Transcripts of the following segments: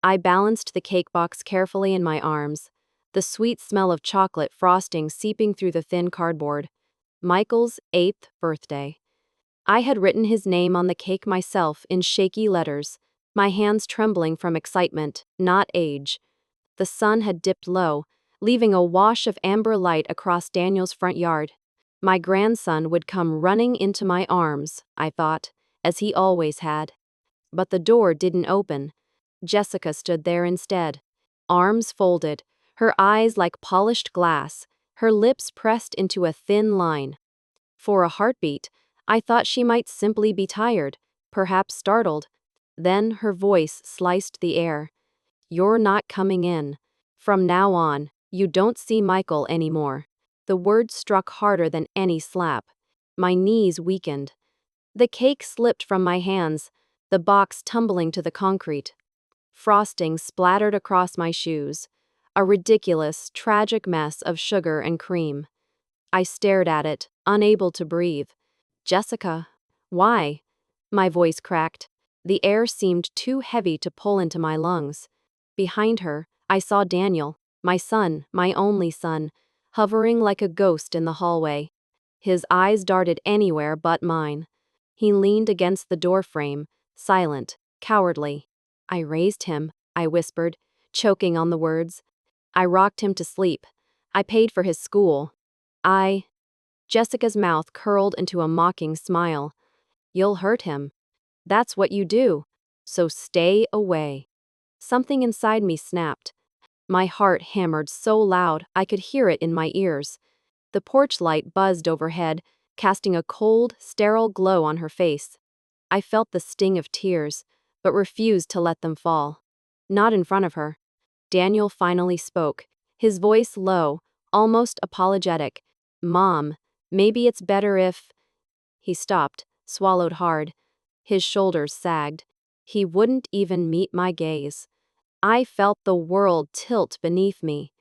I balanced the cake box carefully in my arms, the sweet smell of chocolate frosting seeping through the thin cardboard. Michael's 8th birthday. I had written his name on the cake myself in shaky letters, my hands trembling from excitement, not age. The sun had dipped low, leaving a wash of amber light across Daniel's front yard. My grandson would come running into my arms, I thought, as he always had. But the door didn't open. Jessica stood there instead, arms folded, her eyes like polished glass, her lips pressed into a thin line. For a heartbeat, I thought she might simply be tired, perhaps startled. Then her voice sliced the air. "You're not coming in. From now on, you don't see Michael anymore." The word struck harder than any slap. My knees weakened. The cake slipped from my hands, the box tumbling to the concrete. Frosting splattered across my shoes, a ridiculous, tragic mess of sugar and cream. I stared at it, unable to breathe. "Jessica, why?" My voice cracked. The air seemed too heavy to pull into my lungs. Behind her, I saw Daniel, my son, my only son, hovering like a ghost in the hallway. His eyes darted anywhere but mine. He leaned against the doorframe, silent, cowardly. "I raised him," I whispered, choking on the words. "I rocked him to sleep. I paid for his school. I—" Jessica's mouth curled into a mocking smile. "You'll hurt him. That's what you do. So stay away." Something inside me snapped. My heart hammered so loud I could hear it in my ears. The porch light buzzed overhead, casting a cold, sterile glow on her face. I felt the sting of tears, but refused to let them fall. Not in front of her. Daniel finally spoke, his voice low, almost apologetic. "Mom, maybe it's better if—" He stopped, swallowed hard. His shoulders sagged. He wouldn't even meet my gaze. I felt the world tilt beneath me.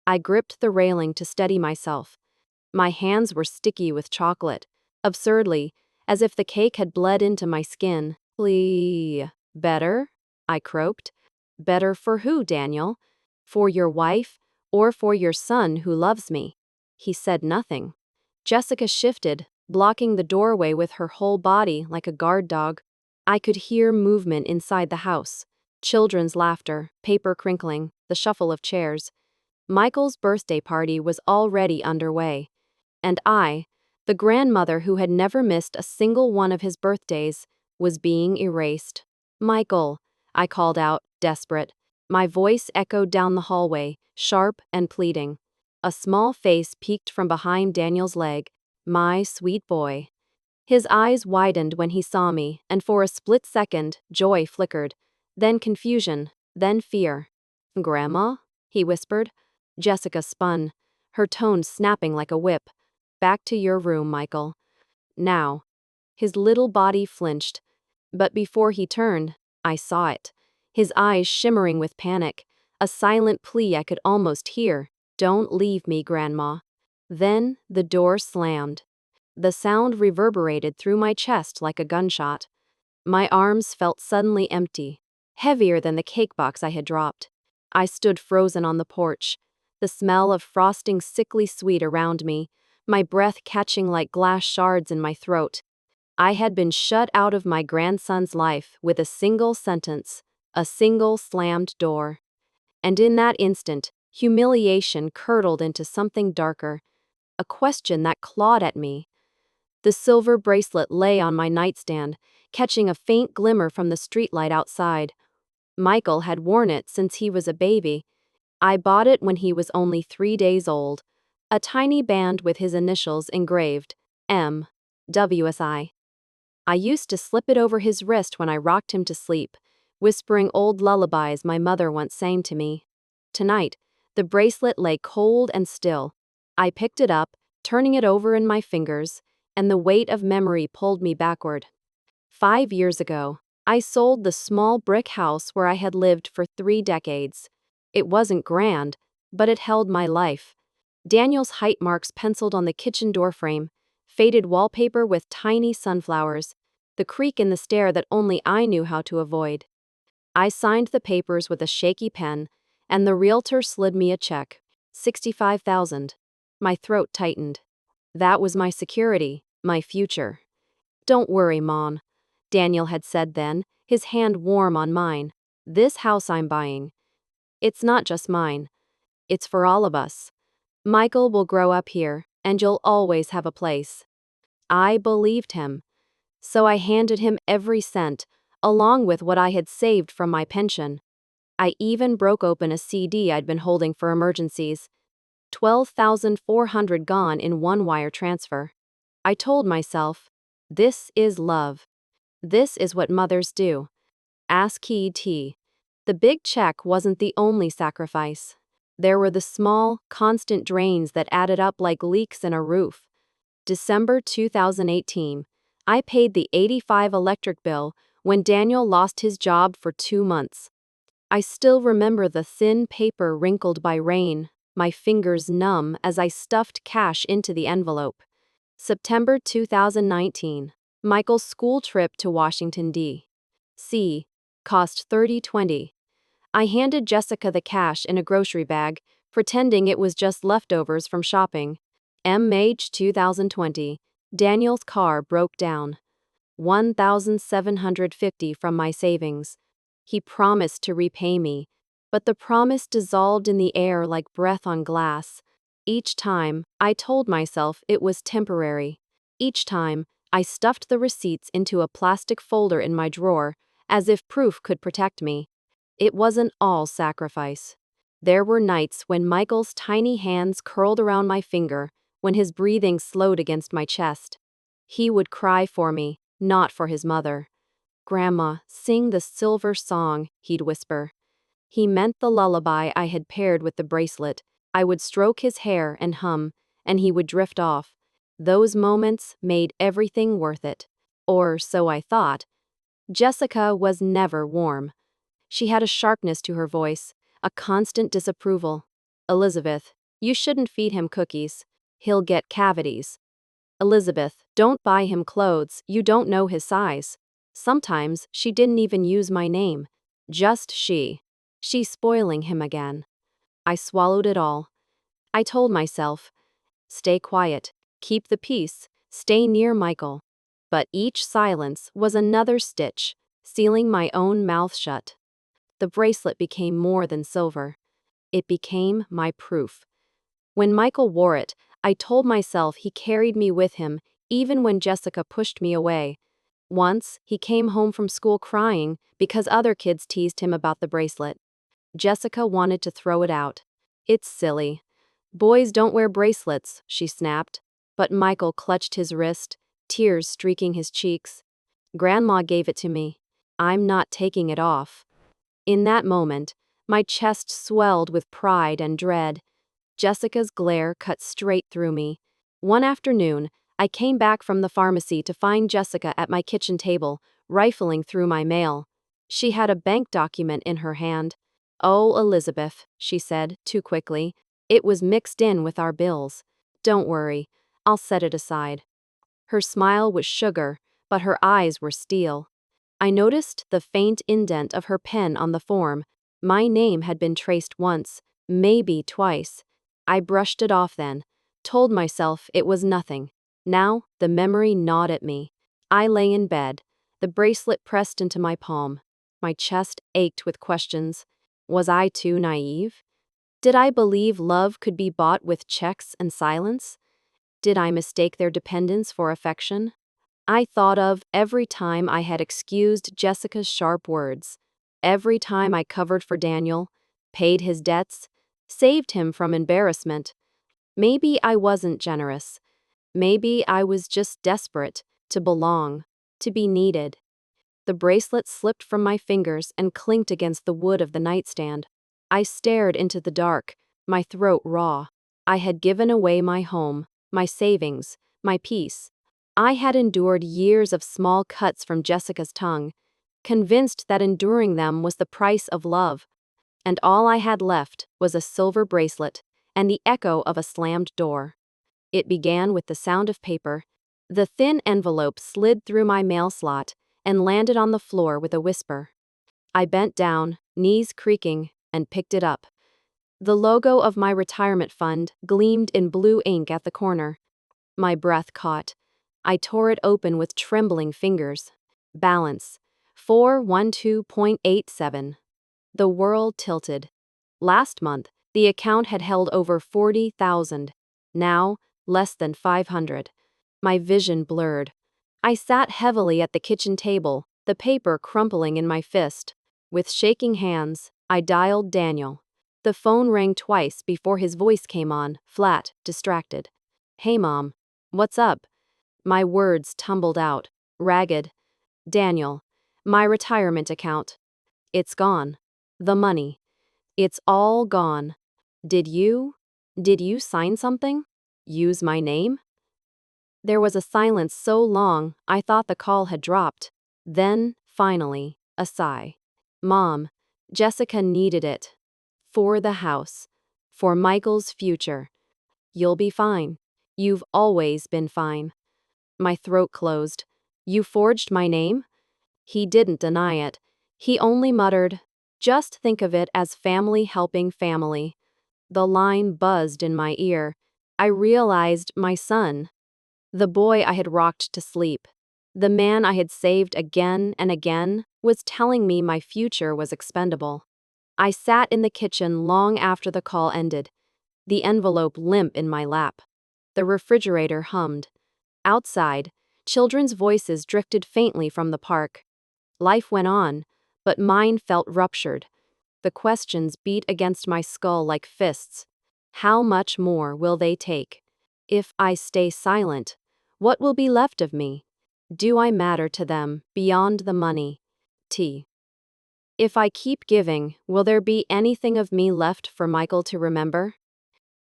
I gripped the railing to steady myself. My hands were sticky with chocolate, absurdly, as if the cake had bled into my skin. Better?" I croaked. "Better for who, Daniel? For your wife, or for your son who loves me?" He said nothing. Jessica shifted, blocking the doorway with her whole body like a guard dog. I could hear movement inside the house. Children's laughter, paper crinkling, the shuffle of chairs. Michael's birthday party was already underway. And I, the grandmother who had never missed a single one of his birthdays, was being erased. "Michael," I called out, desperate. My voice echoed down the hallway, sharp and pleading. A small face peeked from behind Daniel's leg. "My sweet boy." His eyes widened when he saw me, and for a split second, joy flickered. Then confusion, then fear. "Grandma?" he whispered. Jessica spun, her tone snapping like a whip. "Back to your room, Michael. Now." His little body flinched. But before he turned, I saw it. His eyes shimmering with panic, a silent plea I could almost hear. "Don't leave me, Grandma." Then the door slammed. The sound reverberated through my chest like a gunshot. My arms felt suddenly empty, heavier than the cake box I had dropped. I stood frozen on the porch, the smell of frosting sickly sweet around me, my breath catching like glass shards in my throat. I had been shut out of my grandson's life with a single sentence, a single slammed door. And in that instant, humiliation curdled into something darker, a question that clawed at me. The silver bracelet lay on my nightstand, catching a faint glimmer from the streetlight outside. Michael had worn it since he was a baby. I bought it when he was only 3 days old. A tiny band with his initials engraved, M. WSI. I used to slip it over his wrist when I rocked him to sleep, whispering old lullabies my mother once sang to me. Tonight, the bracelet lay cold and still. I picked it up, turning it over in my fingers, and the weight of memory pulled me backward. 5 years ago, I sold the small brick house where I had lived for 3 decades. It wasn't grand, but it held my life. Daniel's height marks penciled on the kitchen doorframe, faded wallpaper with tiny sunflowers, the creak in the stair that only I knew how to avoid. I signed the papers with a shaky pen, and the realtor slid me a check. 65,000. My throat tightened. That was my security, my future. Don't worry, Mom, Daniel had said then, his hand warm on mine. This house I'm buying. It's not just mine. It's for all of us. Michael will grow up here, and you'll always have a place. I believed him. So I handed him every cent, along with what I had saved from my pension. I even broke open a CD I'd been holding for emergencies. 12,400 gone in one wire transfer. I told myself, this is love. This is what mothers do. Ask T. The big check wasn't the only sacrifice. There were the small, constant drains that added up like leaks in a roof. December 2018. I paid the 85 electric bill when Daniel lost his job for 2 months. I still remember the thin paper wrinkled by rain, my fingers numb as I stuffed cash into the envelope. September 2019. Michael's school trip to Washington, D.C. cost $30.20. I handed Jessica the cash in a grocery bag, pretending it was just leftovers from shopping. MH 2020. Daniel's car broke down. 1,750 from my savings. He promised to repay me, but the promise dissolved in the air like breath on glass. Each time, I told myself it was temporary. Each time, I stuffed the receipts into a plastic folder in my drawer, as if proof could protect me. It wasn't all sacrifice. There were nights when Michael's tiny hands curled around my finger, when his breathing slowed against my chest. He would cry for me, not for his mother. "Grandma, sing the silver song," he'd whisper. He meant the lullaby I had paired with the bracelet. I would stroke his hair and hum, and he would drift off. Those moments made everything worth it. Or so I thought. Jessica was never warm. She had a sharpness to her voice, a constant disapproval. "Elizabeth, you shouldn't feed him cookies. He'll get cavities. Elizabeth, don't buy him clothes, you don't know his size." Sometimes she didn't even use my name. Just she. She's spoiling him again. I swallowed it all. I told myself, stay quiet, keep the peace, stay near Michael. But each silence was another stitch, sealing my own mouth shut. The bracelet became more than silver. It became my proof. When Michael wore it, I told myself he carried me with him, even when Jessica pushed me away. Once, he came home from school crying because other kids teased him about the bracelet. Jessica wanted to throw it out. "It's silly. Boys don't wear bracelets," she snapped. But Michael clutched his wrist, tears streaking his cheeks. "Grandma gave it to me. I'm not taking it off." In that moment, my chest swelled with pride and dread. Jessica's glare cut straight through me. One afternoon, I came back from the pharmacy to find Jessica at my kitchen table, rifling through my mail. She had a bank document in her hand. "Oh, Elizabeth," she said, too quickly. "It was mixed in with our bills. Don't worry, I'll set it aside." Her smile was sugar, but her eyes were steel. I noticed the faint indent of her pen on the form. My name had been traced once, maybe twice. I brushed it off then, told myself it was nothing. Now, the memory gnawed at me. I lay in bed, the bracelet pressed into my palm. My chest ached with questions. Was I too naive? Did I believe love could be bought with checks and silence? Did I mistake their dependence for affection? I thought of every time I had excused Jessica's sharp words, every time I covered for Daniel, paid his debts, saved him from embarrassment. Maybe I wasn't generous. Maybe I was just desperate to belong, to be needed. The bracelet slipped from my fingers and clinked against the wood of the nightstand. I stared into the dark, my throat raw. I had given away my home, my savings, my peace. I had endured years of small cuts from Jessica's tongue, convinced that enduring them was the price of love. And all I had left was a silver bracelet and the echo of a slammed door. It began with the sound of paper. The thin envelope slid through my mail slot and landed on the floor with a whisper. I bent down, knees creaking, and picked it up. The logo of my retirement fund gleamed in blue ink at the corner. My breath caught. I tore it open with trembling fingers. Balance: 412.87. The world tilted. Last month, the account had held over 40,000. Now, less than 500. My vision blurred. I sat heavily at the kitchen table, the paper crumpling in my fist. With shaking hands, I dialed Daniel. The phone rang twice before his voice came on, flat, distracted. "Hey, Mom. What's up?" My words tumbled out, ragged. "Daniel, my retirement account. It's gone. The money. It's all gone. Did you? Did you sign something? Use my name?" There was a silence so long I thought the call had dropped. Then, finally, a sigh. "Mom, Jessica needed it. For the house. For Michael's future. You'll be fine. You've always been fine." My throat closed. "You forged my name?" He didn't deny it. He only muttered, "Just think of it as family helping family." The line buzzed in my ear. I realized my son. The boy I had rocked to sleep. The man I had saved again and again was telling me my future was expendable. I sat in the kitchen long after the call ended, the envelope limp in my lap. The refrigerator hummed. Outside, children's voices drifted faintly from the park. Life went on, but mine felt ruptured. The questions beat against my skull like fists. How much more will they take? If I stay silent, what will be left of me? Do I matter to them beyond the money? T. If I keep giving, will there be anything of me left for Michael to remember?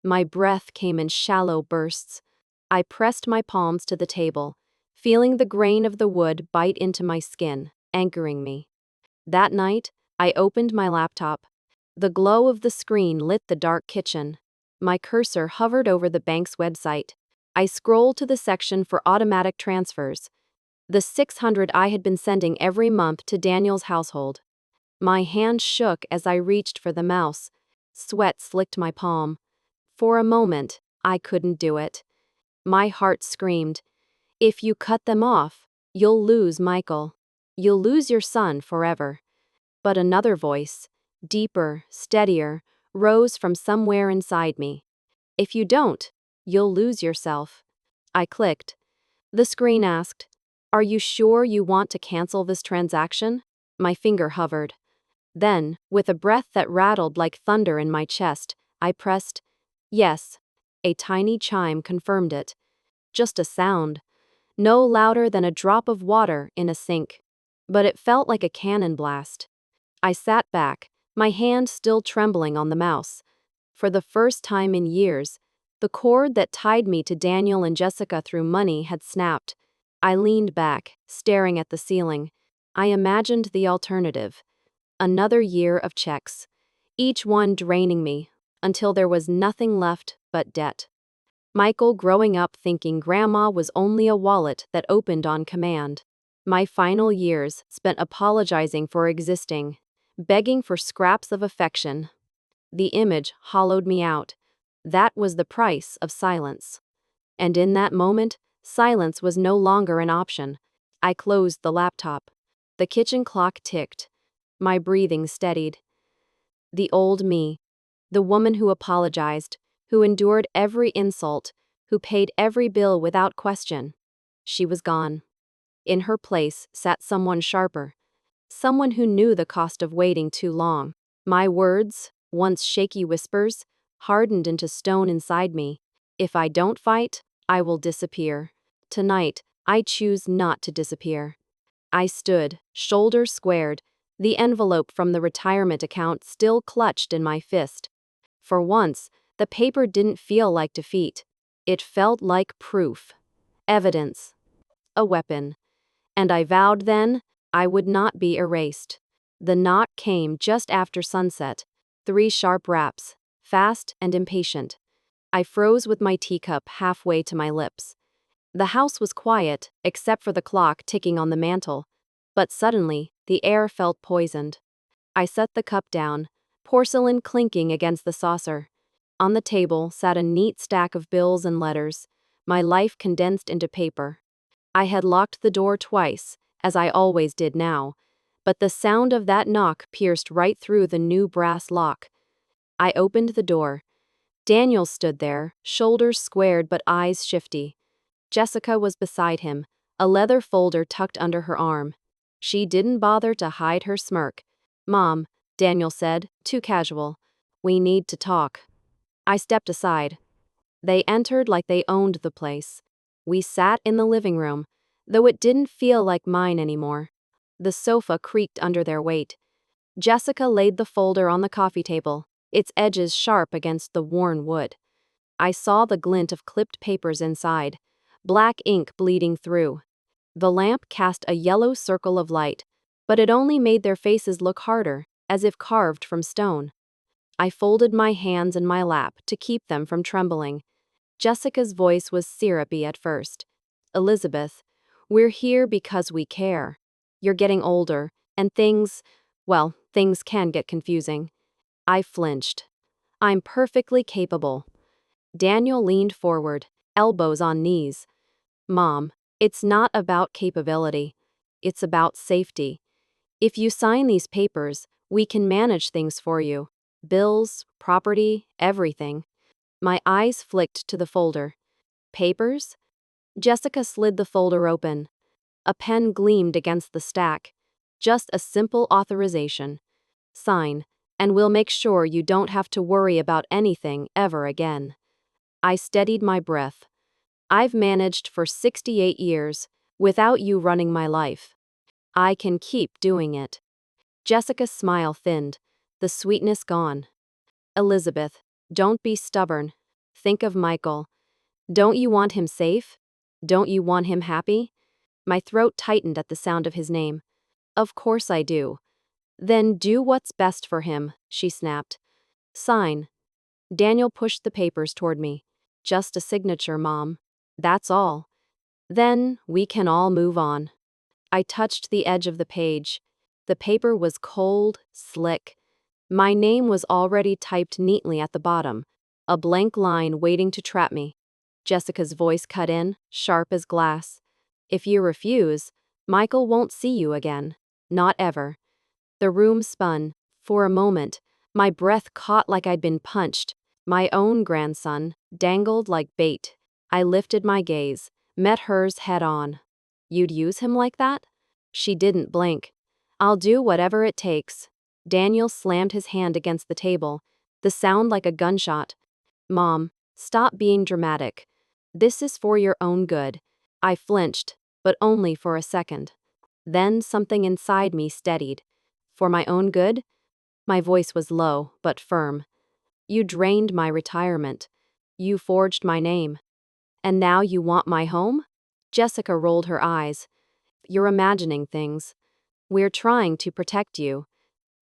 My breath came in shallow bursts. I pressed my palms to the table, feeling the grain of the wood bite into my skin, anchoring me. That night, I opened my laptop. The glow of the screen lit the dark kitchen. My cursor hovered over the bank's website. I scrolled to the section for automatic transfers, the 600 I had been sending every month to Daniel's household. My hand shook as I reached for the mouse. Sweat slicked my palm. For a moment, I couldn't do it. My heart screamed, "If you cut them off, you'll lose Michael. You'll lose your son forever." But another voice, deeper, steadier, rose from somewhere inside me. "If you don't, you'll lose yourself." I clicked. The screen asked, "Are you sure you want to cancel this transaction?" My finger hovered. Then, with a breath that rattled like thunder in my chest, I pressed, "Yes." A tiny chime confirmed it. Just a sound, no louder than a drop of water in a sink. But it felt like a cannon blast. I sat back, my hand still trembling on the mouse. For the first time in years, the cord that tied me to Daniel and Jessica through money had snapped. I leaned back, staring at the ceiling. I imagined the alternative. Another year of checks, each one draining me, until there was nothing left but debt. Michael growing up thinking grandma was only a wallet that opened on command. My final years spent apologizing for existing, begging for scraps of affection. The image hollowed me out. That was the price of silence. And in that moment, silence was no longer an option. I closed the laptop. The kitchen clock ticked. My breathing steadied. The old me. The woman who apologized, who endured every insult, who paid every bill without question. She was gone. In her place sat someone sharper. Someone who knew the cost of waiting too long. My words, once shaky whispers, hardened into stone inside me. If I don't fight, I will disappear. Tonight, I choose not to disappear. I stood, shoulders squared, the envelope from the retirement account still clutched in my fist. For once, the paper didn't feel like defeat. It felt like proof. Evidence. A weapon. And I vowed then, I would not be erased. The knock came just after sunset. 3 sharp raps, fast and impatient. I froze with my teacup halfway to my lips. The house was quiet, except for the clock ticking on the mantel. But suddenly, the air felt poisoned. I set the cup down, porcelain clinking against the saucer. On the table sat a neat stack of bills and letters, my life condensed into paper. I had locked the door twice, as I always did now, but the sound of that knock pierced right through the new brass lock. I opened the door. Daniel stood there, shoulders squared but eyes shifty. Jessica was beside him, a leather folder tucked under her arm. She didn't bother to hide her smirk. "Mom," Daniel said, too casual. "We need to talk." I stepped aside. They entered like they owned the place. We sat in the living room, though it didn't feel like mine anymore. The sofa creaked under their weight. Jessica laid the folder on the coffee table, its edges sharp against the worn wood. I saw the glint of clipped papers inside, black ink bleeding through. The lamp cast a yellow circle of light, but it only made their faces look harder, as if carved from stone. I folded my hands in my lap to keep them from trembling. Jessica's voice was syrupy at first. "Elizabeth, we're here because we care. You're getting older, and things can get confusing." I flinched. "I'm perfectly capable." Daniel leaned forward, elbows on knees. "Mom, it's not about capability. It's about safety. If you sign these papers, we can manage things for you. Bills, property, everything." My eyes flicked to the folder. "Papers?" Jessica slid the folder open. A pen gleamed against the stack. "Just a simple authorization. Sign, and we'll make sure you don't have to worry about anything ever again." I steadied my breath. "I've managed for 68 years, without you running my life. I can keep doing it." Jessica's smile thinned, the sweetness gone. "Elizabeth, don't be stubborn. Think of Michael. Don't you want him safe? Don't you want him happy?" My throat tightened at the sound of his name. "Of course I do." "Then do what's best for him," she snapped. "Sign." Daniel pushed the papers toward me. "Just a signature, Mom. That's all. Then we can all move on." I touched the edge of the page. The paper was cold, slick. My name was already typed neatly at the bottom, a blank line waiting to trap me. Jessica's voice cut in, sharp as glass. "If you refuse, Michael won't see you again. Not ever." The room spun. For a moment, my breath caught like I'd been punched. My own grandson, dangled like bait. I lifted my gaze, met hers head on. "You'd use him like that?" She didn't blink. "I'll do whatever it takes." Daniel slammed his hand against the table, the sound like a gunshot. "Mom, stop being dramatic. This is for your own good." I flinched, but only for a second. Then something inside me steadied. "For my own good?" My voice was low, but firm. "You drained my retirement. You forged my name. And now you want my home?" Jessica rolled her eyes. "You're imagining things. We're trying to protect you.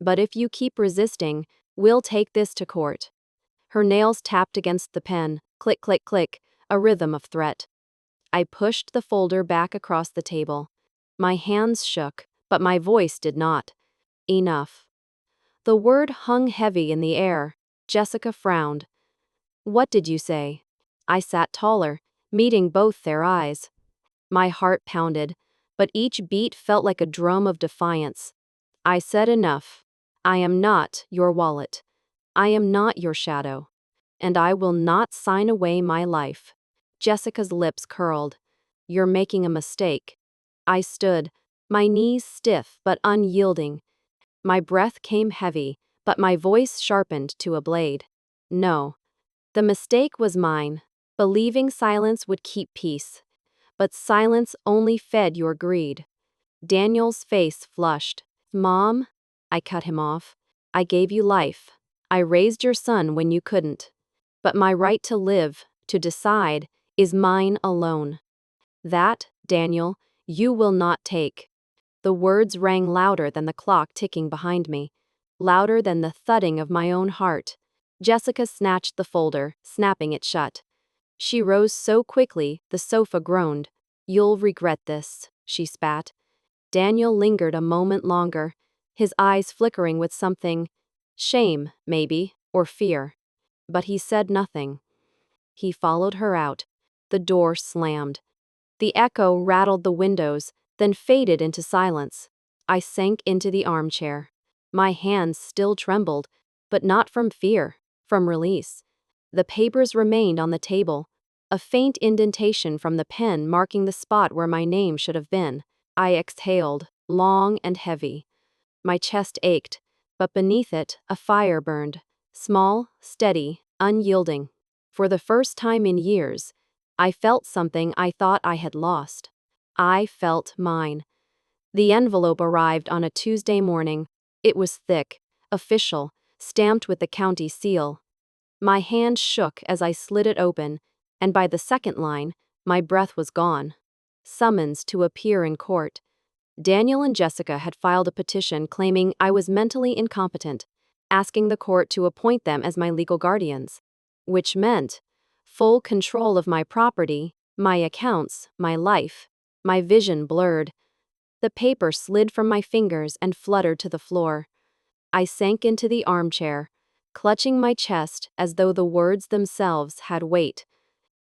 But if you keep resisting, we'll take this to court." Her nails tapped against the pen, click, click, click, a rhythm of threat. I pushed the folder back across the table. My hands shook, but my voice did not. "Enough." The word hung heavy in the air. Jessica frowned. "What did you say?" I sat taller, meeting both their eyes. My heart pounded, but each beat felt like a drum of defiance. "I said enough. I am not your wallet. I am not your shadow. And I will not sign away my life." Jessica's lips curled. "You're making a mistake." I stood, my knees stiff but unyielding. My breath came heavy, but my voice sharpened to a blade. "No. The mistake was mine, believing silence would keep peace. But silence only fed your greed." Daniel's face flushed. "Mom," I cut him off, "I gave you life. I raised your son when you couldn't. But my right to live, to decide, is mine alone. That, Daniel, you will not take." The words rang louder than the clock ticking behind me, louder than the thudding of my own heart. Jessica snatched the folder, snapping it shut. She rose so quickly, the sofa groaned. "You'll regret this," she spat. Daniel lingered a moment longer, his eyes flickering with something, shame, maybe, or fear. But he said nothing. He followed her out. The door slammed. The echo rattled the windows, then faded into silence. I sank into the armchair. My hands still trembled, but not from fear, from release. The papers remained on the table, a faint indentation from the pen marking the spot where my name should have been. I exhaled, long and heavy. My chest ached, but beneath it, a fire burned. Small, steady, unyielding. For the first time in years, I felt something I thought I had lost. I felt mine. The envelope arrived on a Tuesday morning. It was thick, official, stamped with the county seal. My hand shook as I slid it open, and by the second line, my breath was gone. Summons to appear in court. Daniel and Jessica had filed a petition claiming I was mentally incompetent, asking the court to appoint them as my legal guardians, which meant full control of my property, my accounts, my life. My vision blurred. The paper slid from my fingers and fluttered to the floor. I sank into the armchair, clutching my chest as though the words themselves had weight.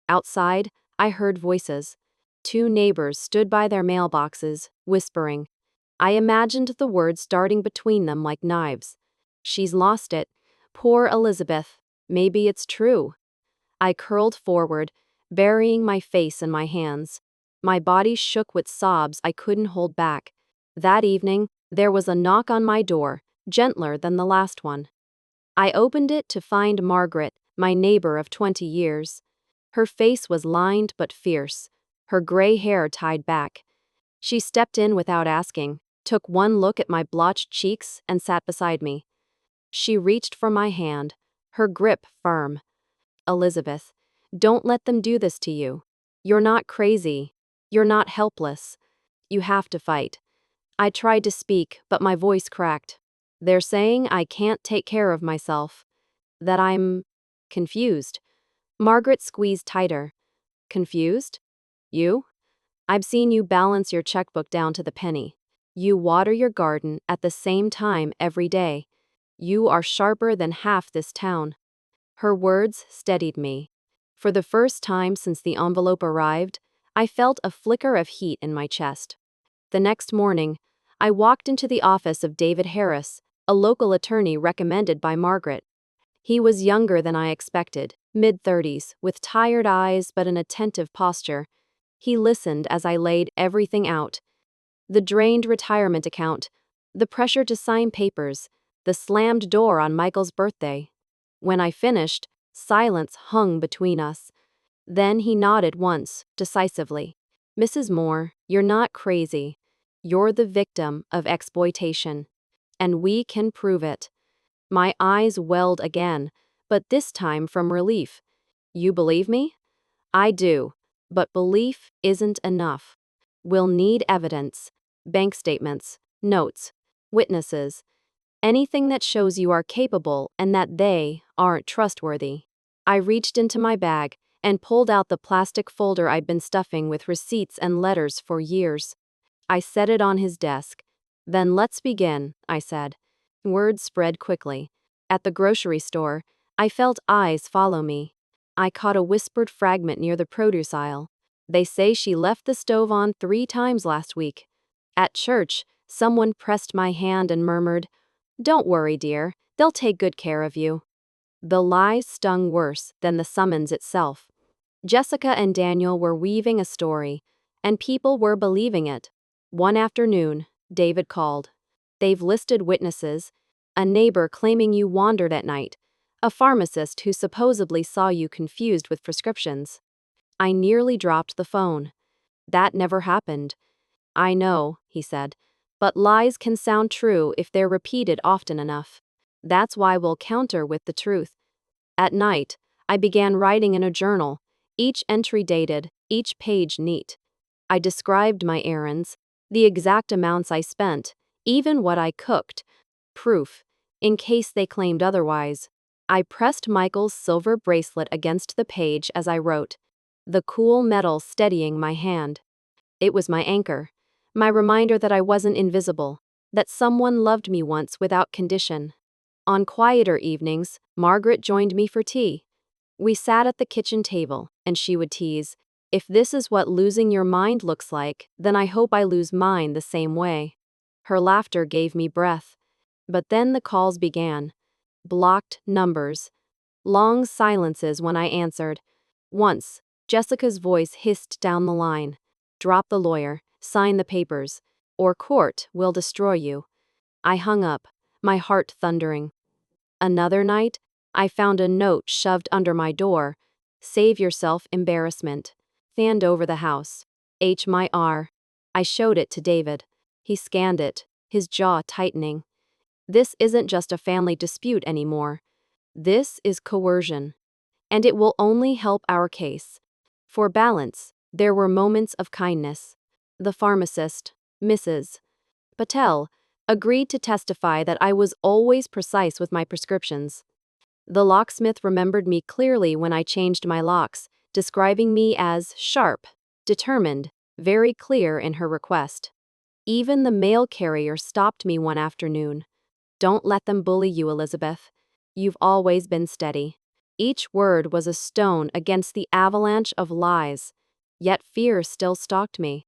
Outside, I heard voices. Two neighbors stood by their mailboxes, whispering. I imagined the words darting between them like knives. She's lost it. Poor Elizabeth. Maybe it's true. I curled forward, burying my face in my hands. My body shook with sobs I couldn't hold back. That evening, there was a knock on my door, gentler than the last one. I opened it to find Margaret, my neighbor of 20 years. Her face was lined but fierce, her gray hair tied back. She stepped in without asking, took one look at my blotched cheeks, and sat beside me. She reached for my hand, her grip firm. Elizabeth, don't let them do this to you. You're not crazy. You're not helpless. You have to fight. I tried to speak, but my voice cracked. They're saying I can't take care of myself. That I'm confused. Margaret squeezed tighter. Confused? You? I've seen you balance your checkbook down to the penny. You water your garden at the same time every day. You are sharper than half this town. Her words steadied me. For the first time since the envelope arrived, I felt a flicker of heat in my chest. The next morning, I walked into the office of David Harris, a local attorney recommended by Margaret. He was younger than I expected, mid-30s, with tired eyes but an attentive posture. He listened as I laid everything out. The drained retirement account, the pressure to sign papers, the slammed door on Michael's birthday. When I finished, silence hung between us. Then he nodded once, decisively. Mrs. Moore, you're not crazy. You're the victim of exploitation. And we can prove it. My eyes welled again, but this time from relief. You believe me? I do. But belief isn't enough. We'll need evidence, bank statements, notes, witnesses, anything that shows you are capable and that they aren't trustworthy. I reached into my bag and pulled out the plastic folder I'd been stuffing with receipts and letters for years. I set it on his desk. Then let's begin, I said. Words spread quickly. At the grocery store, I felt eyes follow me. I caught a whispered fragment near the produce aisle. They say she left the stove on 3 times last week. At church, someone pressed my hand and murmured, "Don't worry, dear, they'll take good care of you." The lies stung worse than the summons itself. Jessica and Daniel were weaving a story, and people were believing it. One afternoon, David called. They've listed witnesses, a neighbor claiming you wandered at night, a pharmacist who supposedly saw you confused with prescriptions. I nearly dropped the phone. That never happened. I know, he said, but lies can sound true if they're repeated often enough. That's why we'll counter with the truth. At night, I began writing in a journal, each entry dated, each page neat. I described my errands, the exact amounts I spent, even what I cooked. Proof, in case they claimed otherwise. I pressed Michael's silver bracelet against the page as I wrote, the cool metal steadying my hand. It was my anchor, my reminder that I wasn't invisible. that someone loved me once without condition. On quieter evenings, Margaret joined me for tea. We sat at the kitchen table, and she would tease, "If this is what losing your mind looks like, then I hope I lose mine the same way." Her laughter gave me breath. But then the calls began. Blocked numbers. Long silences when I answered. Once, Jessica's voice hissed down the line. "Drop the lawyer, sign the papers, or court will destroy you." I hung up, my heart thundering. Another night, I found a note shoved under my door. "Save yourself embarrassment." Fanned over the house. H my R. I showed it to David. He scanned it, his jaw tightening. This isn't just a family dispute anymore. This is coercion. And it will only help our case. For balance, there were moments of kindness. The pharmacist, Mrs. Patel, agreed to testify that I was always precise with my prescriptions. The locksmith remembered me clearly when I changed my locks, describing me as sharp, determined, very clear in her request. Even the mail carrier stopped me one afternoon. "Don't let them bully you, Elizabeth. You've always been steady." Each word was a stone against the avalanche of lies, yet fear still stalked me.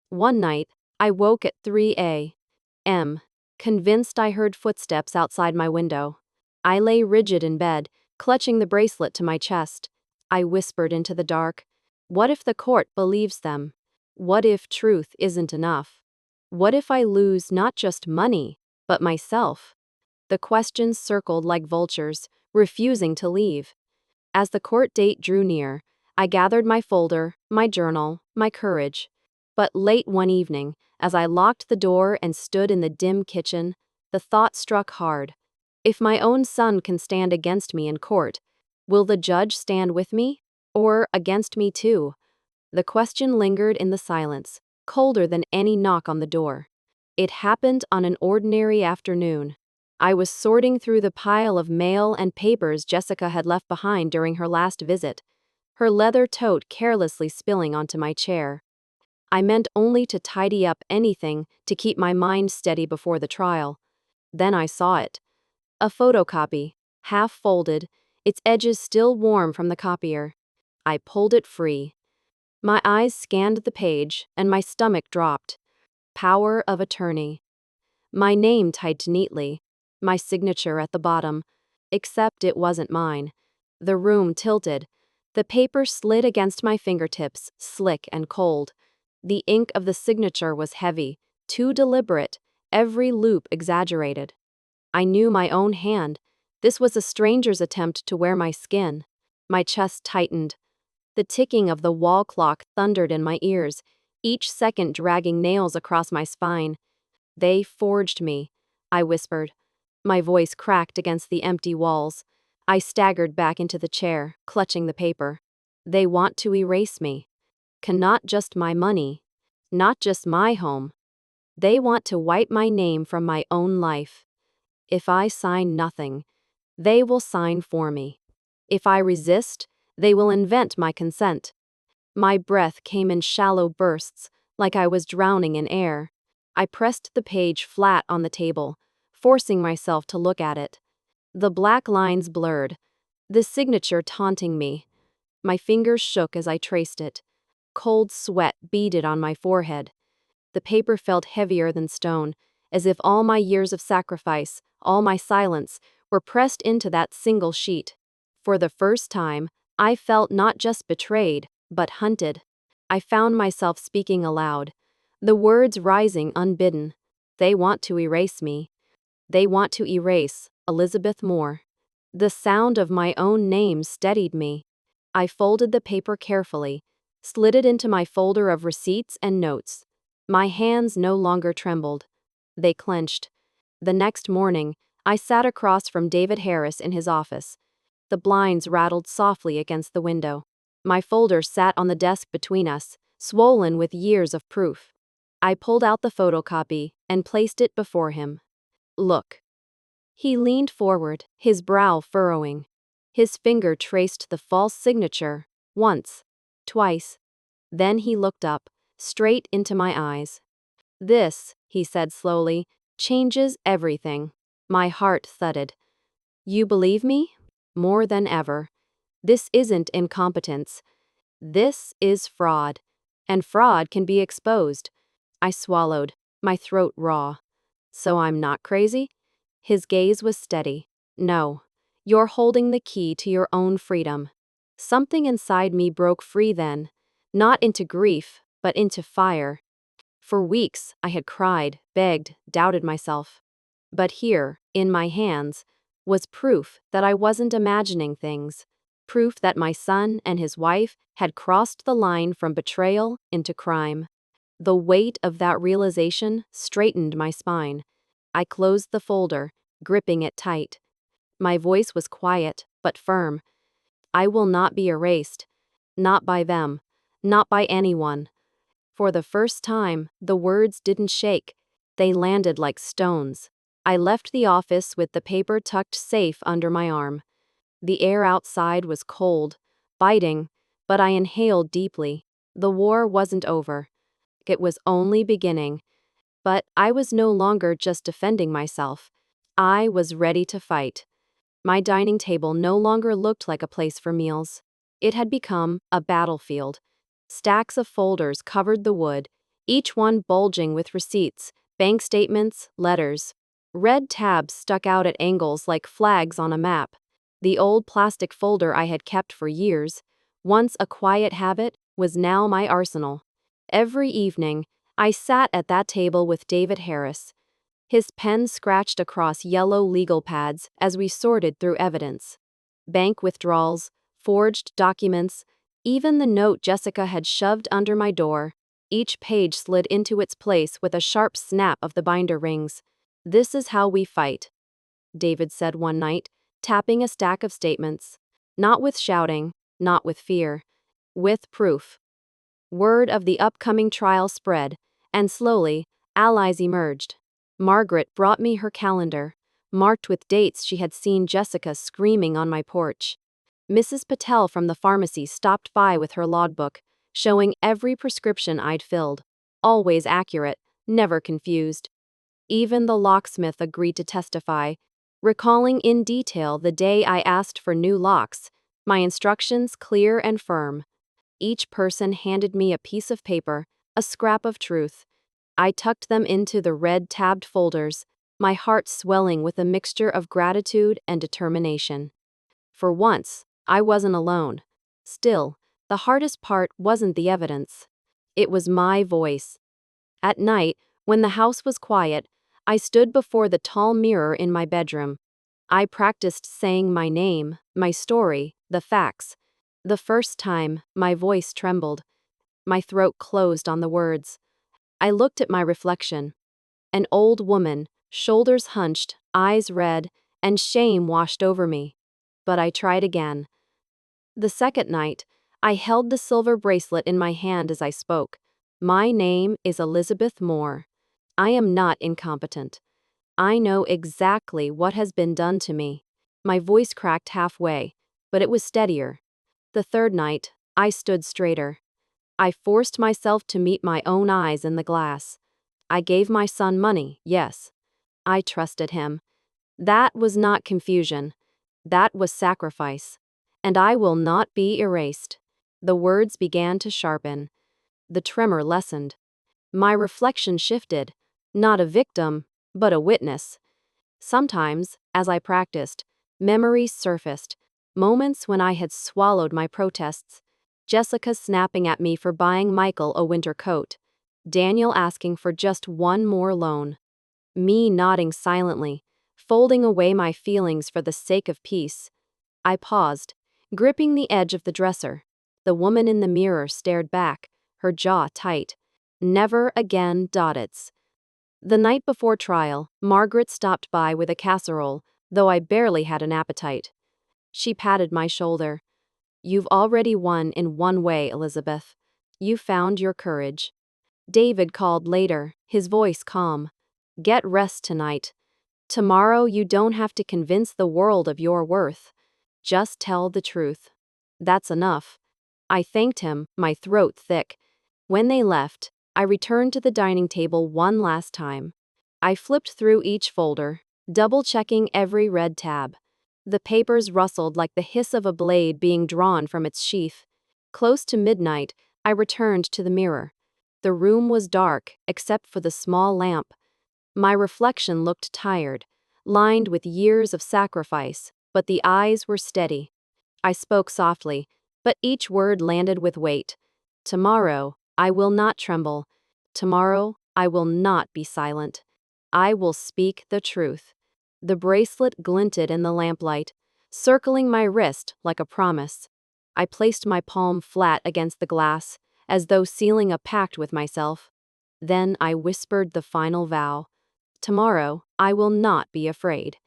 One night, I woke at 3 a.m., convinced I heard footsteps outside my window. I lay rigid in bed, clutching the bracelet to my chest. I whispered into the dark, "What if the court believes them? What if truth isn't enough? What if I lose not just money, but myself?" The questions circled like vultures, refusing to leave. As the court date drew near, I gathered my folder, my journal, my courage. But late one evening, as I locked the door and stood in the dim kitchen, the thought struck hard. If my own son can stand against me in court, will the judge stand with me? Or against me too? The question lingered in the silence, colder than any knock on the door. It happened on an ordinary afternoon. I was sorting through the pile of mail and papers Jessica had left behind during her last visit, her leather tote carelessly spilling onto my chair. I meant only to tidy up anything to keep my mind steady before the trial. Then I saw it. A photocopy, half folded, its edges still warm from the copier. I pulled it free. My eyes scanned the page, and my stomach dropped. Power of attorney. My name typed neatly, my signature at the bottom, except it wasn't mine. The room tilted. The paper slid against my fingertips, slick and cold. The ink of the signature was heavy, too deliberate, every loop exaggerated. I knew my own hand. This was a stranger's attempt to wear my skin. My chest tightened. The ticking of the wall clock thundered in my ears, each second dragging nails across my spine. "They forged me," I whispered. My voice cracked against the empty walls. I staggered back into the chair, clutching the paper. "They want to erase me. Not just my money. Not just my home. They want to wipe my name from my own life. If I sign nothing, they will sign for me. If I resist, they will invent my consent." My breath came in shallow bursts, like I was drowning in air. I pressed the page flat on the table, forcing myself to look at it. The black lines blurred, the signature taunting me. My fingers shook as I traced it. Cold sweat beaded on my forehead. The paper felt heavier than stone, as if all my years of sacrifice, all my silence, were pressed into that single sheet. For the first time, I felt not just betrayed, but hunted. I found myself speaking aloud, the words rising unbidden. "They want to erase me. They want to erase Elizabeth Moore." The sound of my own name steadied me. I folded the paper carefully, slid it into my folder of receipts and notes. My hands no longer trembled. They clenched. The next morning, I sat across from David Harris in his office. The blinds rattled softly against the window. My folder sat on the desk between us, swollen with years of proof. I pulled out the photocopy and placed it before him. "Look." He leaned forward, his brow furrowing. His finger traced the false signature, once, twice. Then he looked up, straight into my eyes. "This," he said slowly, changes everything. My heart thudded. You believe me? More than ever. This isn't incompetence. This is fraud. And fraud can be exposed. I swallowed, my throat raw. So I'm not crazy? His gaze was steady. No. You're holding the key to your own freedom. Something inside me broke free then. Not into grief, but into fire. For weeks, I had cried, begged, doubted myself. But here, in my hands, was proof that I wasn't imagining things. Proof that my son and his wife had crossed the line from betrayal into crime. The weight of that realization straightened my spine. I closed the folder, gripping it tight. My voice was quiet, but firm. I will not be erased. Not by them. Not by anyone. For the first time, the words didn't shake. They landed like stones. I left the office with the paper tucked safe under my arm. The air outside was cold, biting, but I inhaled deeply. The war wasn't over. It was only beginning. But I was no longer just defending myself. I was ready to fight. My dining table no longer looked like a place for meals. It had become a battlefield. Stacks of folders covered the wood, each one bulging with receipts, bank statements, letters. Red tabs stuck out at angles like flags on a map. The old plastic folder I had kept for years, once a quiet habit, was now my arsenal. Every evening, I sat at that table with David Harris. His pen scratched across yellow legal pads as we sorted through evidence. Bank withdrawals, forged documents, even the note Jessica had shoved under my door. Each page slid into its place with a sharp snap of the binder rings. This is how we fight, David said one night, tapping a stack of statements. Not with shouting, not with fear. With proof. Word of the upcoming trial spread, and slowly, allies emerged. Margaret brought me her calendar, marked with dates she had seen Jessica screaming on my porch. Mrs. Patel from the pharmacy stopped by with her logbook, showing every prescription I'd filled. Always accurate, never confused. Even the locksmith agreed to testify, recalling in detail the day I asked for new locks, my instructions clear and firm. Each person handed me a piece of paper, a scrap of truth. I tucked them into the red tabbed folders, my heart swelling with a mixture of gratitude and determination. For once, I wasn't alone. Still, the hardest part wasn't the evidence. It was my voice. At night, when the house was quiet, I stood before the tall mirror in my bedroom. I practiced saying my name, my story, the facts. The first time, my voice trembled. My throat closed on the words. I looked at my reflection. An old woman, shoulders hunched, eyes red, and shame washed over me. But I tried again. The second night, I held the silver bracelet in my hand as I spoke. My name is Elizabeth Moore. I am not incompetent. I know exactly what has been done to me. My voice cracked halfway, but it was steadier. The third night, I stood straighter. I forced myself to meet my own eyes in the glass. I gave my son money, yes. I trusted him. That was not confusion. That was sacrifice. And I will not be erased. The words began to sharpen. The tremor lessened. My reflection shifted. Not a victim, but a witness. Sometimes, as I practiced, memories surfaced. Moments when I had swallowed my protests. Jessica snapping at me for buying Michael a winter coat. Daniel asking for just one more loan. Me nodding silently, folding away my feelings for the sake of peace. I paused, gripping the edge of the dresser. The woman in the mirror stared back, her jaw tight. Never again, Doddits. The night before trial, Margaret stopped by with a casserole, though I barely had an appetite. She patted my shoulder. You've already won in one way, Elizabeth. You found your courage. David called later, his voice calm. Get rest tonight. Tomorrow you don't have to convince the world of your worth. Just tell the truth. That's enough. I thanked him, my throat thick. When they left, I returned to the dining table one last time. I flipped through each folder, double-checking every red tab. The papers rustled like the hiss of a blade being drawn from its sheath. Close to midnight, I returned to the mirror. The room was dark, except for the small lamp. My reflection looked tired, lined with years of sacrifice, but the eyes were steady. I spoke softly, but each word landed with weight. Tomorrow, I will not tremble. Tomorrow, I will not be silent. I will speak the truth. The bracelet glinted in the lamplight, circling my wrist like a promise. I placed my palm flat against the glass, as though sealing a pact with myself. Then I whispered the final vow. Tomorrow, I will not be afraid.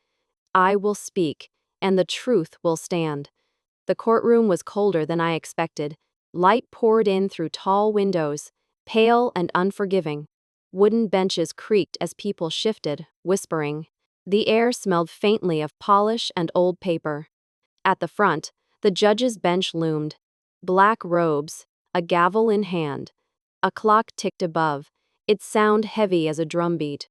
I will speak, and the truth will stand. The courtroom was colder than I expected. Light poured in through tall windows, pale and unforgiving. Wooden benches creaked as people shifted, whispering. The air smelled faintly of polish and old paper. At the front, the judge's bench loomed. Black robes, a gavel in hand. A clock ticked above, its sound heavy as a drumbeat.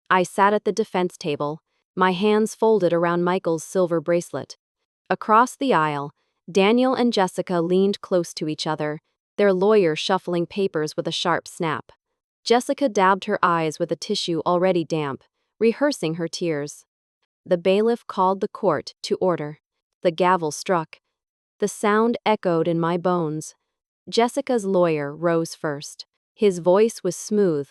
I sat at the defense table, my hands folded around Michael's silver bracelet. Across the aisle, Daniel and Jessica leaned close to each other, their lawyer shuffling papers with a sharp snap. Jessica dabbed her eyes with a tissue already damp, rehearsing her tears. The bailiff called the court to order. The gavel struck. The sound echoed in my bones. Jessica's lawyer rose first. His voice was smooth,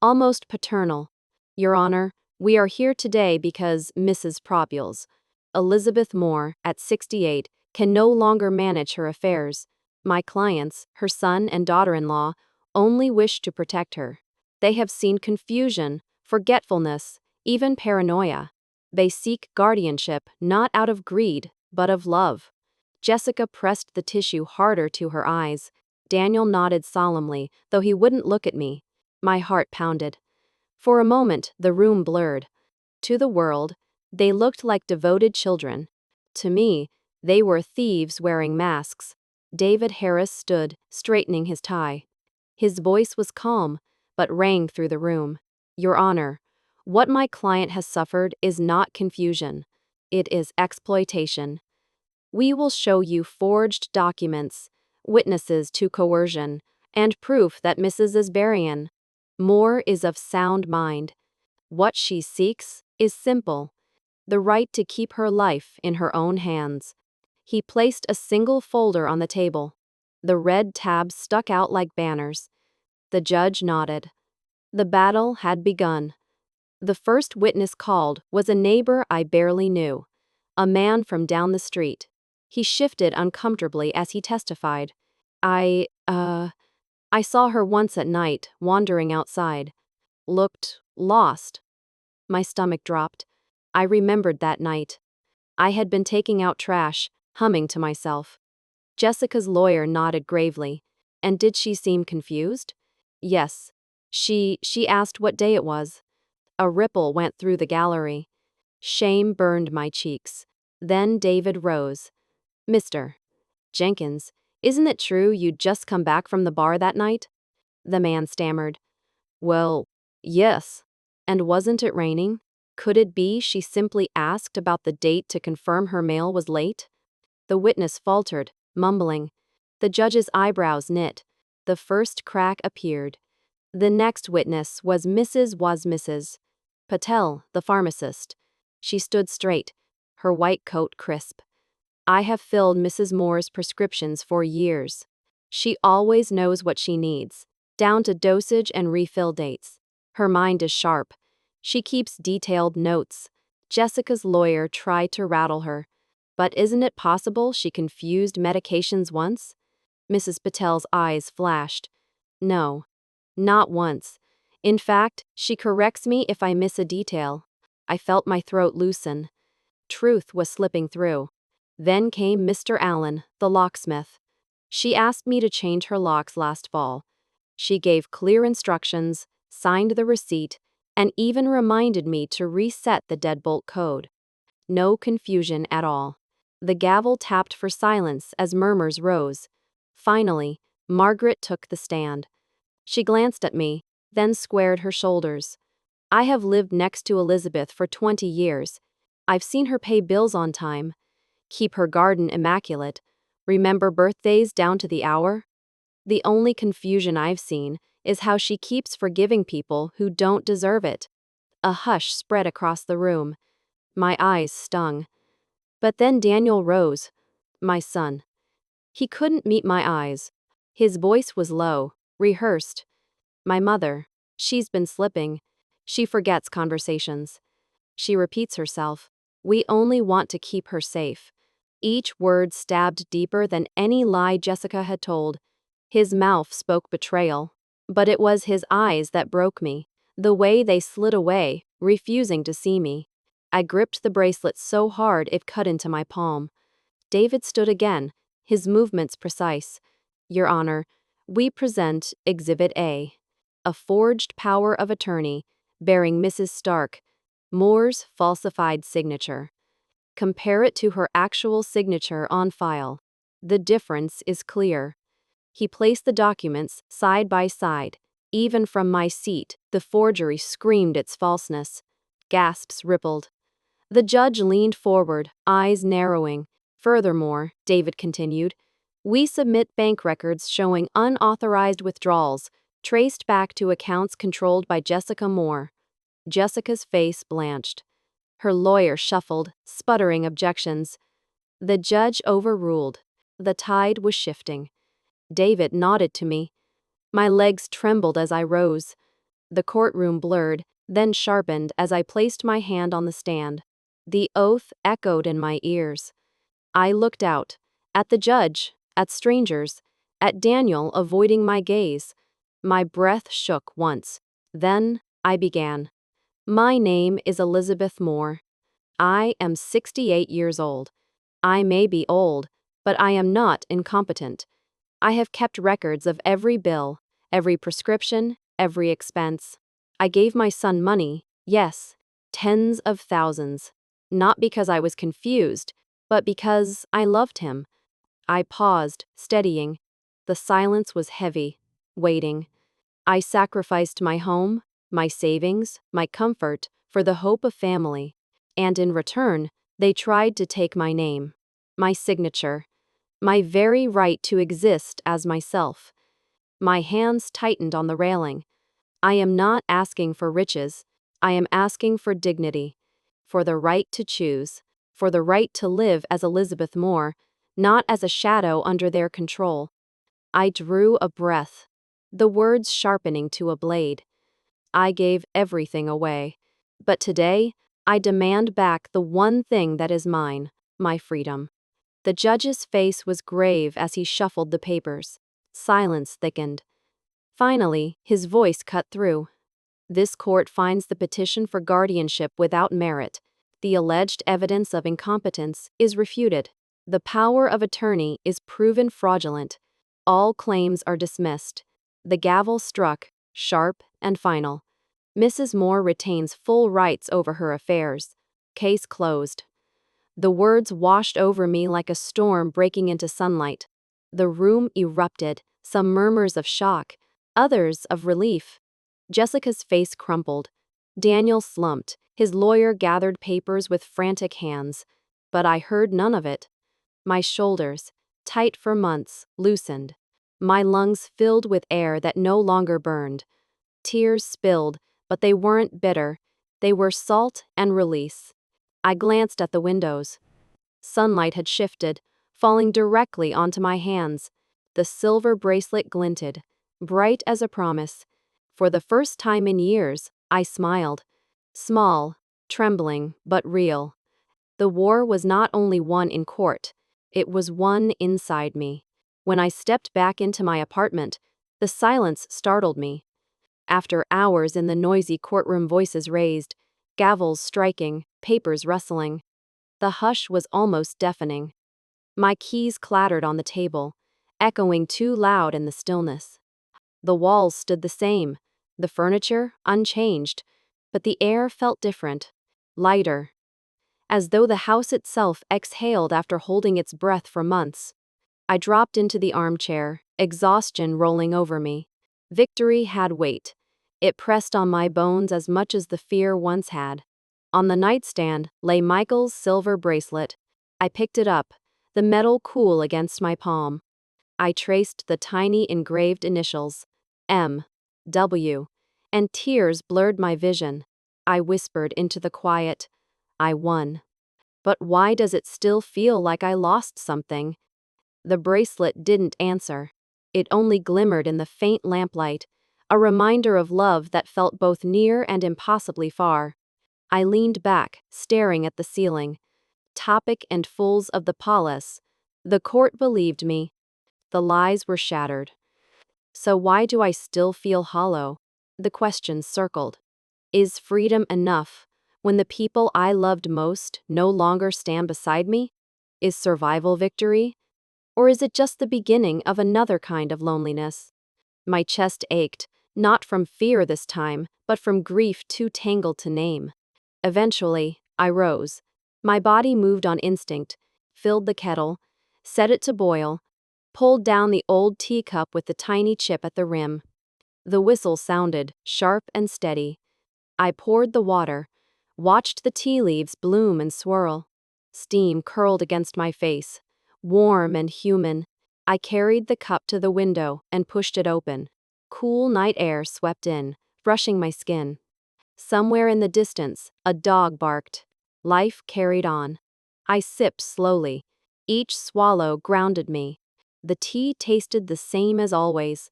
almost paternal. Your Honor, we are here today because Mrs. Probules, Elizabeth Moore, at 68, can no longer manage her affairs. My clients, her son and daughter-in-law, only wish to protect her. They have seen confusion, forgetfulness, even paranoia. They seek guardianship not out of greed, but of love. Jessica pressed the tissue harder to her eyes. Daniel nodded solemnly, though he wouldn't look at me. My heart pounded. For a moment, the room blurred. To the world, they looked like devoted children. To me, they were thieves wearing masks. David Harris stood, straightening his tie. His voice was calm, but rang through the room. Your Honor, what my client has suffered is not confusion. It is exploitation. We will show you forged documents, witnesses to coercion, and proof that Mrs. Asbarian Moore is of sound mind. What she seeks is simple: the right to keep her life in her own hands. He placed a single folder on the table. The red tabs stuck out like banners. The judge nodded. The battle had begun. The first witness called was a neighbor I barely knew, a man from down the street. He shifted uncomfortably as he testified. I saw her once at night, wandering outside. Looked lost. My stomach dropped. I remembered that night. I had been taking out trash, humming to myself. Jessica's lawyer nodded gravely. And did she seem confused? Yes. She asked what day it was. A ripple went through the gallery. Shame burned my cheeks. Then David rose. Mr. Jenkins, isn't it true you'd just come back from the bar that night? The man stammered. Well, yes. And wasn't it raining? Could it be she simply asked about the date to confirm her mail was late? The witness faltered, mumbling. The judge's eyebrows knit. The first crack appeared. The next witness was Mrs. Patel, the pharmacist. She stood straight, her white coat crisp. I have filled Mrs. Moore's prescriptions for years. She always knows what she needs, down to dosage and refill dates. Her mind is sharp. She keeps detailed notes. Jessica's lawyer tried to rattle her. But isn't it possible she confused medications once? Mrs. Patel's eyes flashed. No, not once. In fact, she corrects me if I miss a detail. I felt my throat loosen. Truth was slipping through. Then came Mr. Allen, the locksmith. She asked me to change her locks last fall. She gave clear instructions, signed the receipt, and even reminded me to reset the deadbolt code. No confusion at all. The gavel tapped for silence as murmurs rose. Finally, Margaret took the stand. She glanced at me, then squared her shoulders. I have lived next to Elizabeth for 20 years. I've seen her pay bills on time, keep her garden immaculate, remember birthdays down to the hour. The only confusion I've seen is how she keeps forgiving people who don't deserve it. A hush spread across the room. My eyes stung. But then Daniel rose. My son. He couldn't meet my eyes. His voice was low, rehearsed. My mother. She's been slipping. She forgets conversations. She repeats herself. We only want to keep her safe. Each word stabbed deeper than any lie Jessica had told. His mouth spoke betrayal. But it was his eyes that broke me. The way they slid away, refusing to see me. I gripped the bracelet so hard it cut into my palm. David stood again, his movements precise. Your Honor, we present Exhibit A. A forged power of attorney, bearing Mrs. Stark, Moore's falsified signature. Compare it to her actual signature on file. The difference is clear. He placed the documents side by side. Even from my seat, the forgery screamed its falseness. Gasps rippled. The judge leaned forward, eyes narrowing. Furthermore, David continued, we submit bank records showing unauthorized withdrawals, traced back to accounts controlled by Jessica Moore. Jessica's face blanched. Her lawyer shuffled, sputtering objections. The judge overruled. The tide was shifting. David nodded to me. My legs trembled as I rose. The courtroom blurred, then sharpened as I placed my hand on the stand. The oath echoed in my ears. I looked out, at the judge, at strangers, at Daniel avoiding my gaze. My breath shook once. Then, I began. My name is Elizabeth Moore. I am 68 years old. I may be old, but I am not incompetent. I have kept records of every bill, every prescription, every expense. I gave my son money, yes, tens of thousands. Not because I was confused, but because I loved him. I paused, steadying. The silence was heavy, waiting. I sacrificed my home, my savings, my comfort, for the hope of family. And in return, they tried to take my name, my signature, my very right to exist as myself. My hands tightened on the railing. I am not asking for riches. I am asking for dignity, for the right to choose, for the right to live as Elizabeth Moore, not as a shadow under their control. I drew a breath, the words sharpening to a blade. I gave everything away. But today, I demand back the one thing that is mine, my freedom. The judge's face was grave as he shuffled the papers. Silence thickened. Finally, his voice cut through. This court finds the petition for guardianship without merit. The alleged evidence of incompetence is refuted. The power of attorney is proven fraudulent. All claims are dismissed. The gavel struck, sharp and final. Mrs. Moore retains full rights over her affairs. Case closed. The words washed over me like a storm breaking into sunlight. The room erupted, some murmurs of shock, others of relief. Jessica's face crumpled. Daniel slumped. His lawyer gathered papers with frantic hands. But I heard none of it. My shoulders, tight for months, loosened. My lungs filled with air that no longer burned. Tears spilled, but they weren't bitter. They were salt and release. I glanced at the windows. Sunlight had shifted, falling directly onto my hands. The silver bracelet glinted, bright as a promise. For the first time in years, I smiled. Small, trembling, but real. The war was not only won in court, it was won inside me. When I stepped back into my apartment, the silence startled me. After hours in the noisy courtroom, voices raised, gavels striking, papers rustling. The hush was almost deafening. My keys clattered on the table, echoing too loud in the stillness. The walls stood the same, the furniture unchanged, but the air felt different, lighter, as though the house itself exhaled after holding its breath for months. I dropped into the armchair, exhaustion rolling over me. Victory had weight. It pressed on my bones as much as the fear once had. On the nightstand lay Michael's silver bracelet. I picked it up, the metal cool against my palm. I traced the tiny engraved initials, M, W, and tears blurred my vision. I whispered into the quiet, I won. But why does it still feel like I lost something? The bracelet didn't answer. It only glimmered in the faint lamplight, a reminder of love that felt both near and impossibly far. I leaned back, staring at the ceiling. Topic and fools of the palace. The court believed me. The lies were shattered. So why do I still feel hollow? The question circled. Is freedom enough when the people I loved most no longer stand beside me? Is survival victory? Or is it just the beginning of another kind of loneliness? My chest ached, not from fear this time, but from grief too tangled to name. Eventually, I rose. My body moved on instinct, filled the kettle, set it to boil, pulled down the old teacup with the tiny chip at the rim. The whistle sounded, sharp and steady. I poured the water, watched the tea leaves bloom and swirl. Steam curled against my face, warm and human. I carried the cup to the window and pushed it open. Cool night air swept in, brushing my skin. Somewhere in the distance, a dog barked. Life carried on. I sipped slowly. Each swallow grounded me. The tea tasted the same as always.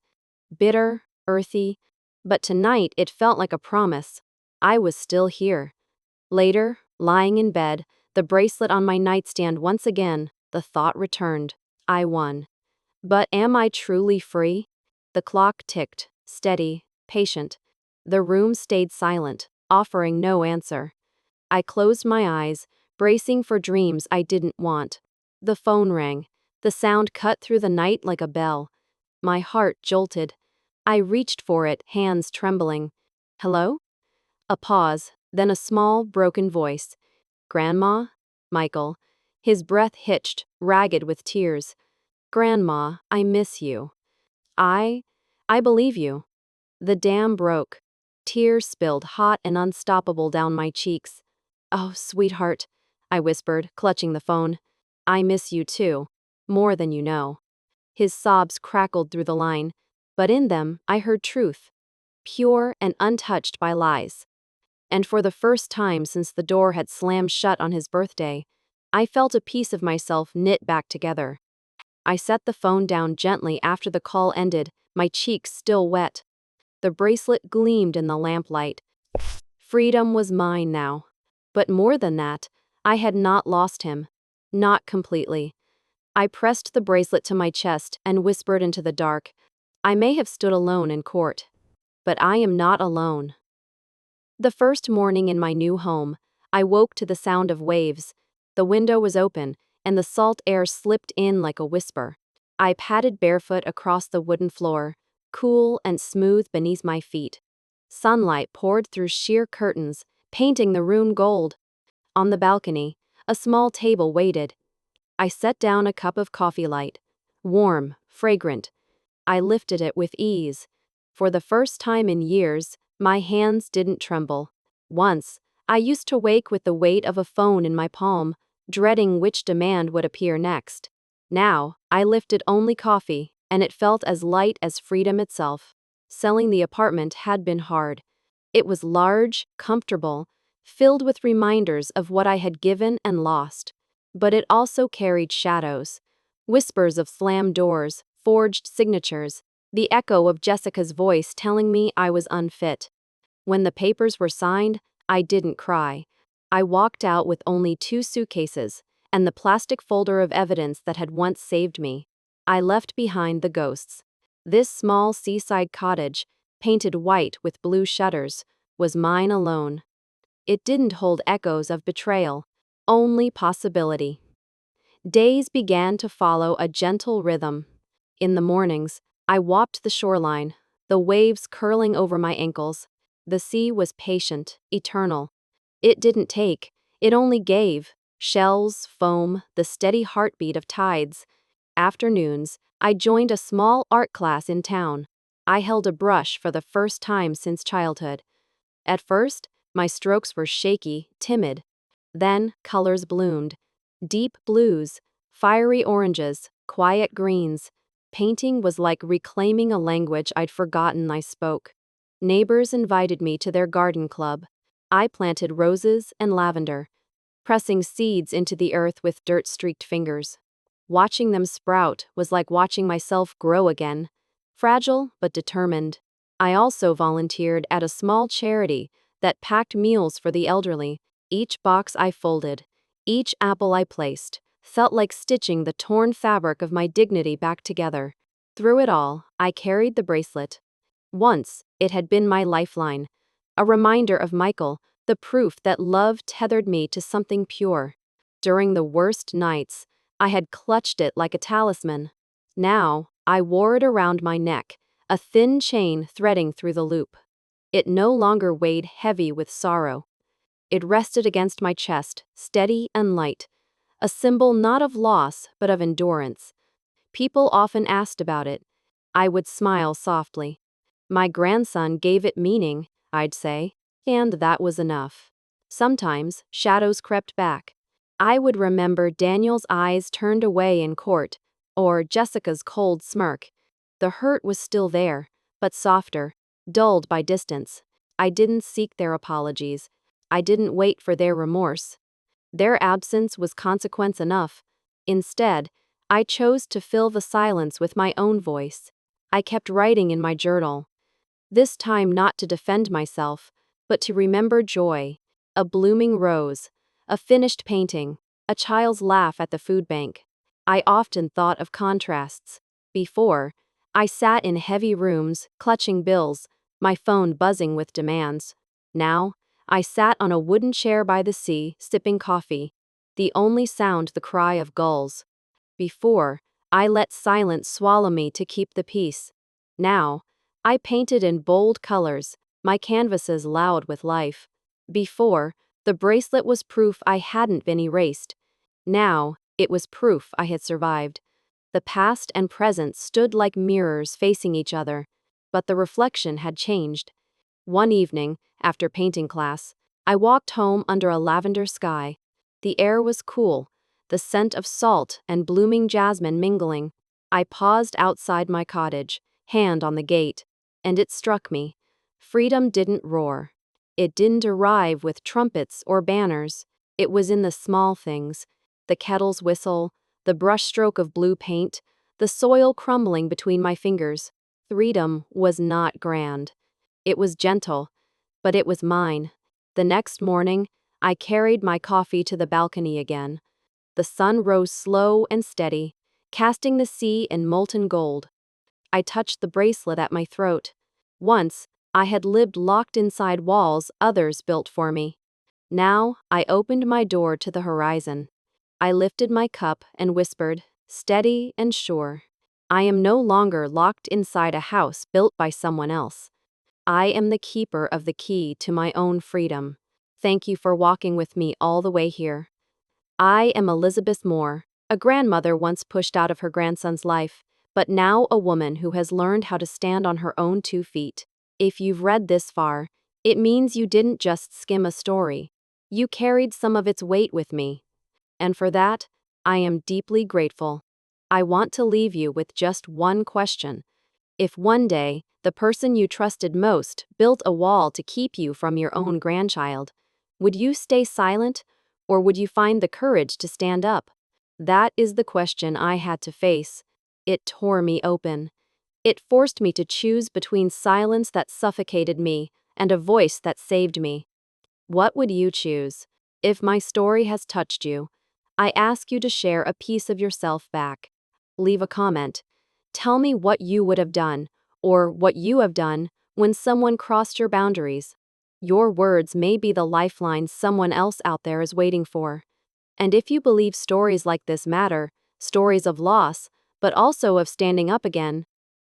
Bitter, earthy, but tonight it felt like a promise. I was still here. Later, lying in bed, the bracelet on my nightstand once again, the thought returned. I won. But am I truly free? The clock ticked, steady, patient. The room stayed silent, offering no answer. I closed my eyes, bracing for dreams I didn't want. The phone rang. The sound cut through the night like a bell. My heart jolted. I reached for it, hands trembling. Hello? A pause, then a small, broken voice. Grandma? Michael. His breath hitched, ragged with tears. Grandma, I miss you. I believe you. The dam broke. Tears spilled hot and unstoppable down my cheeks. Oh, sweetheart, I whispered, clutching the phone. I miss you too. More than you know. His sobs crackled through the line, but in them I heard truth. Pure and untouched by lies. And for the first time since the door had slammed shut on his birthday, I felt a piece of myself knit back together. I set the phone down gently after the call ended, my cheeks still wet. The bracelet gleamed in the lamplight. Freedom was mine now. But more than that, I had not lost him. Not completely. I pressed the bracelet to my chest and whispered into the dark. I may have stood alone in court, but I am not alone. The first morning in my new home, I woke to the sound of waves. The window was open, and the salt air slipped in like a whisper. I padded barefoot across the wooden floor, cool and smooth beneath my feet. Sunlight poured through sheer curtains, painting the room gold. On the balcony, a small table waited. I set down a cup of coffee light. Warm, fragrant. I lifted it with ease. For the first time in years, my hands didn't tremble. Once, I used to wake with the weight of a phone in my palm, dreading which demand would appear next. Now, I lifted only coffee, and it felt as light as freedom itself. Selling the apartment had been hard. It was large, comfortable, filled with reminders of what I had given and lost. But it also carried shadows. Whispers of slammed doors, forged signatures, the echo of Jessica's voice telling me I was unfit. When the papers were signed, I didn't cry. I walked out with only 2 suitcases and the plastic folder of evidence that had once saved me. I left behind the ghosts. This small seaside cottage, painted white with blue shutters, was mine alone. It didn't hold echoes of betrayal, only possibility. Days began to follow a gentle rhythm. In the mornings, I walked the shoreline, the waves curling over my ankles. The sea was patient, eternal. It didn't take, it only gave. Shells, foam, the steady heartbeat of tides. Afternoons, I joined a small art class in town. I held a brush for the first time since childhood. At first, my strokes were shaky, timid. Then, colors bloomed. Deep blues, fiery oranges, quiet greens. Painting was like reclaiming a language I'd forgotten I spoke. Neighbors invited me to their garden club. I planted roses and lavender, pressing seeds into the earth with dirt-streaked fingers. Watching them sprout was like watching myself grow again, fragile but determined. I also volunteered at a small charity that packed meals for the elderly. Each box I folded, each apple I placed, felt like stitching the torn fabric of my dignity back together. Through it all, I carried the bracelet. Once, it had been my lifeline, a reminder of Michael, the proof that love tethered me to something pure. During the worst nights, I had clutched it like a talisman. Now, I wore it around my neck, a thin chain threading through the loop. It no longer weighed heavy with sorrow. It rested against my chest, steady and light, a symbol not of loss but of endurance. People often asked about it. I would smile softly. My grandson gave it meaning, I'd say, and that was enough. Sometimes, shadows crept back. I would remember Daniel's eyes turned away in court, or Jessica's cold smirk. The hurt was still there, but softer, dulled by distance. I didn't seek their apologies. I didn't wait for their remorse. Their absence was consequence enough. Instead, I chose to fill the silence with my own voice. I kept writing in my journal. This time not to defend myself, but to remember joy. A blooming rose, a finished painting, a child's laugh at the food bank. I often thought of contrasts. Before, I sat in heavy rooms, clutching bills, my phone buzzing with demands. Now, I sat on a wooden chair by the sea, sipping coffee. The only sound the cry of gulls. Before, I let silence swallow me to keep the peace. Now, I painted in bold colors, my canvases loud with life. Before, the bracelet was proof I hadn't been erased. Now, it was proof I had survived. The past and present stood like mirrors facing each other, but the reflection had changed. One evening, after painting class, I walked home under a lavender sky. The air was cool, the scent of salt and blooming jasmine mingling. I paused outside my cottage, hand on the gate, and it struck me. Freedom didn't roar. It didn't arrive with trumpets or banners. It was in the small things: the kettle's whistle, the brushstroke of blue paint, the soil crumbling between my fingers. Freedom was not grand. It was gentle, but it was mine. The next morning, I carried my coffee to the balcony again. The sun rose slow and steady, casting the sea in molten gold. I touched the bracelet at my throat. Once, I had lived locked inside walls others built for me. Now, I opened my door to the horizon. I lifted my cup and whispered, steady and sure, I am no longer locked inside a house built by someone else. I am the keeper of the key to my own freedom. Thank you for walking with me all the way here. I am Elizabeth Moore, a grandmother once pushed out of her grandson's life, but now a woman who has learned how to stand on her own 2 feet. If you've read this far, it means you didn't just skim a story. You carried some of its weight with me. And for that, I am deeply grateful. I want to leave you with just one question. If one day, the person you trusted most built a wall to keep you from your own grandchild, would you stay silent, or would you find the courage to stand up? That is the question I had to face. It tore me open. It forced me to choose between silence that suffocated me and a voice that saved me. What would you choose? If my story has touched you, I ask you to share a piece of yourself back. Leave a comment. Tell me what you would have done, or what you have done, when someone crossed your boundaries. Your words may be the lifeline someone else out there is waiting for. And if you believe stories like this matter, stories of loss, but also of standing up again,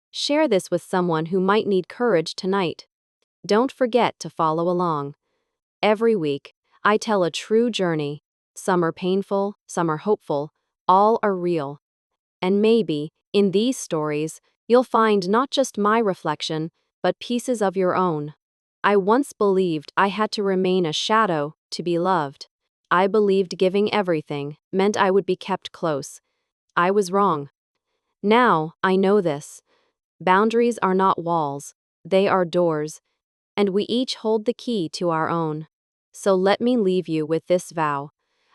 share this with someone who might need courage tonight. Don't forget to follow along. Every week, I tell a true journey. Some are painful, some are hopeful, all are real. And maybe, in these stories, You'll find not just my reflection, but pieces of your own. I once believed I had to remain a shadow to be loved. I believed giving everything meant I would be kept close. I was wrong. Now, I know this. Boundaries are not walls, they are doors, and we each hold the key to our own. So let me leave you with this vow.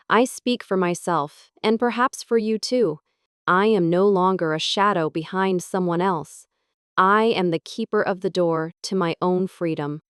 I speak for myself, and perhaps for you too. I am no longer a shadow behind someone else. I am the keeper of the door to my own freedom.